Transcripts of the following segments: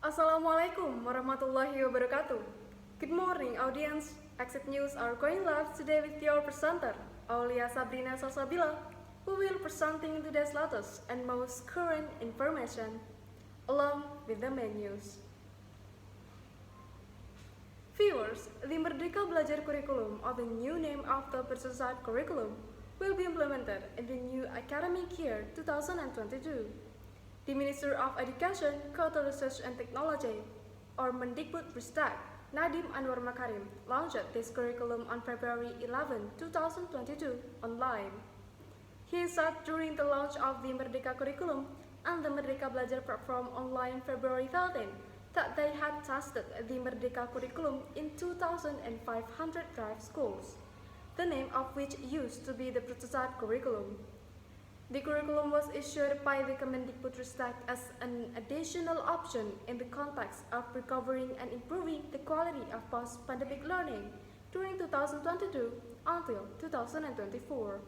Assalamualaikum warahmatullahi wabarakatuh. Good morning, audience. Exit News are going live today with your presenter, Aulia Sabrina, who will presenting today's latest and most current information, along with the main news. Viewers, the Merdeka Belajar curriculum, or the new name of the Persisat curriculum, will be implemented in the new academic year 2022. The Minister of Education, Culture, Research and Technology, or Mendikbudristek, Nadiem Anwar Makarim, launched this curriculum on February 11, 2022, online. He said during the launch of the Merdeka curriculum and the Merdeka Belajar platform online February 13 that they had tested the Merdeka curriculum in 2,500 drive schools, the name of which used to be the Persisat curriculum. The curriculum was issued by the Kemendikbudristek as an additional option in the context of recovering and improving the quality of post-pandemic learning during 2022 until 2024.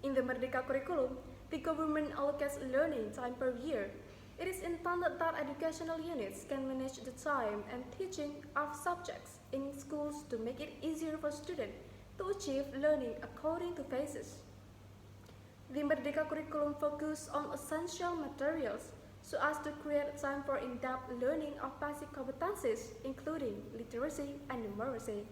In the Merdeka curriculum, the government allocates learning time per year. It is intended that educational units can manage the time and teaching of subjects in schools to make it easier for students to achieve learning according to phases. The Merdeka curriculum focuses on essential materials so as to create time for in-depth learning of basic competencies, including literacy and numeracy.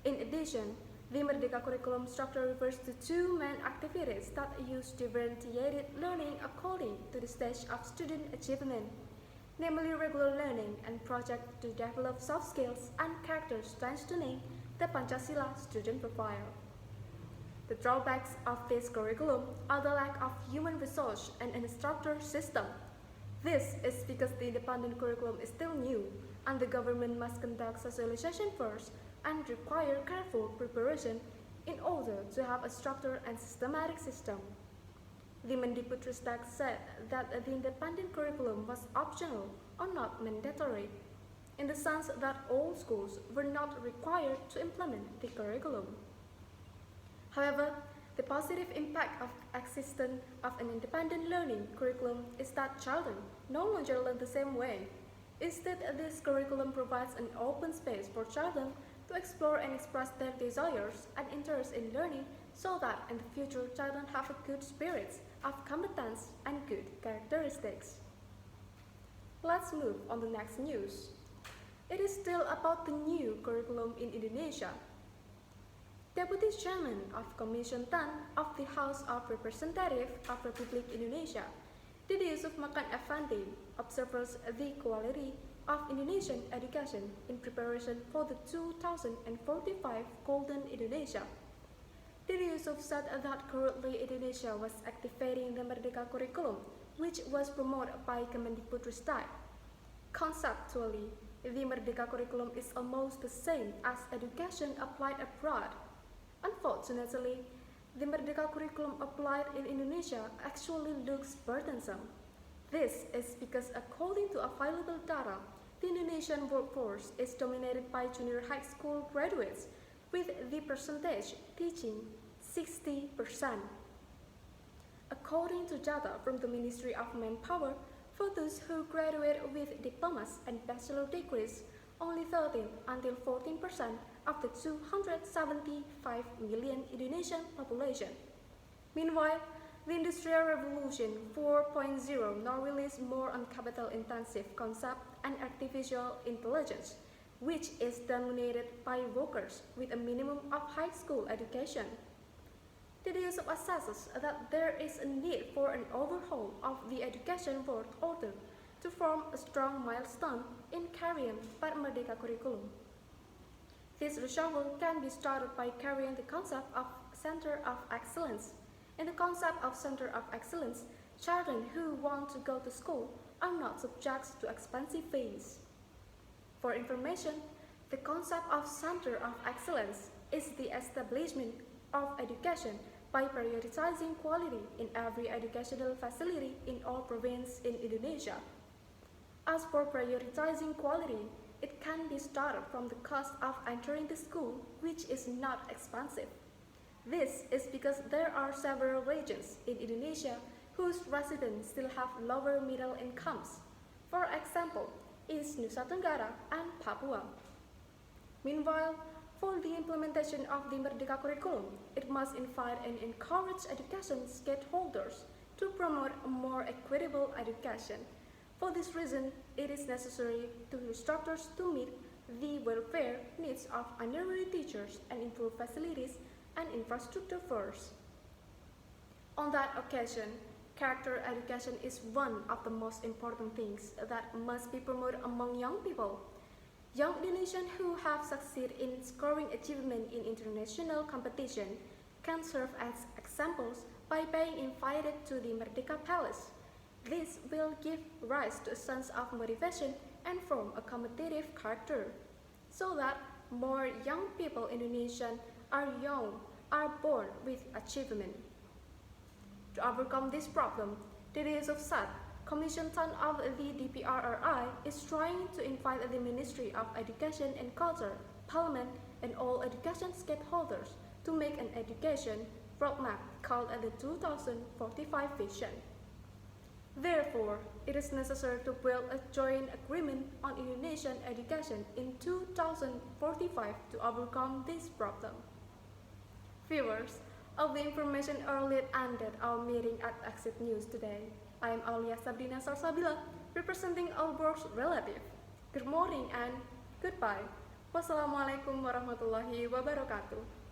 In addition, the Merdeka curriculum structure refers to two main activities that use differentiated learning according to the stage of student achievement, namely regular learning and project to develop soft skills and character strengthening the Pancasila student profile. The drawbacks of this curriculum are the lack of human resource and an instructor system. This is because the independent curriculum is still new, and the government must conduct socialization first and require careful preparation in order to have a structured and systematic system. The Mendikbudristek said that the independent curriculum was optional or not mandatory, in the sense that all schools were not required to implement the curriculum. However, the positive impact of existence of an independent learning curriculum is that children no longer learn the same way. Instead, this curriculum provides an open space for children to explore and express their desires and interests in learning so that in the future children have a good spirit of competence and good characteristics. Let's move on to the next news. It is still about the new curriculum in Indonesia. Deputy Chairman of Commission 10 of the House of Representatives of Republik Indonesia, Dede Yusuf Makan Effendi, observes the quality of Indonesian education in preparation for the 2045 Golden Indonesia. Dede Yusuf said that currently Indonesia was activating the Merdeka curriculum, which was promoted by Kemendikbudristek. Conceptually, the Merdeka curriculum is almost the same as education applied abroad. Unfortunately, the Merdeka curriculum applied in Indonesia actually looks burdensome. This is because according to available data, the Indonesian workforce is dominated by junior high school graduates, with the percentage teaching 60%. According to data from the Ministry of Manpower, for those who graduate with diplomas and bachelor degrees, only 13 until 14% of the 275 million Indonesian population. Meanwhile, the Industrial Revolution 4.0 now relies more on capital-intensive concept and artificial intelligence, which is dominated by workers with a minimum of high school education. Dede Yusuf assesses that there is a need for an overhaul of the education world order to form a strong milestone in carrying the Merdeka curriculum. This reshuffle can be started by carrying the concept of Center of Excellence. In the concept of Center of Excellence, children who want to go to school are not subject to expensive fees. For information, the concept of Center of Excellence is the establishment of education by prioritizing quality in every educational facility in all provinces in Indonesia. As for prioritizing quality, it can be started from the cost of entering the school, which is not expensive. This is because there are several regions in Indonesia whose residents still have lower middle incomes. For example, East Nusa Tenggara and Papua. Meanwhile, for the implementation of the Merdeka curriculum, it must invite and encourage education stakeholders to promote a more equitable education. For this reason, it is necessary to restructure to meet the welfare needs of undergraduate teachers and improve facilities and infrastructure first. On that occasion, character education is one of the most important things that must be promoted among young people. Young Indonesians who have succeeded in scoring achievement in international competition can serve as examples by being invited to the Merdeka Palace. This will give rise to a sense of motivation and form a competitive character, so that more young people Indonesian are born with achievement. To overcome this problem, the Yusuf Sad, Commission of the DPRRI, is trying to invite the Ministry of Education and Culture, Parliament, and all education stakeholders to make an education roadmap called the 2045 Vision. Therefore, it is necessary to build a joint agreement on Indonesian education in 2045 to overcome this problem. Viewers, of the information earlier ended our meeting at Exit News today. I am Aulia Sabrina representing Aalborg's relative. Good morning and goodbye. Wassalamualaikum warahmatullahi wabarakatuh.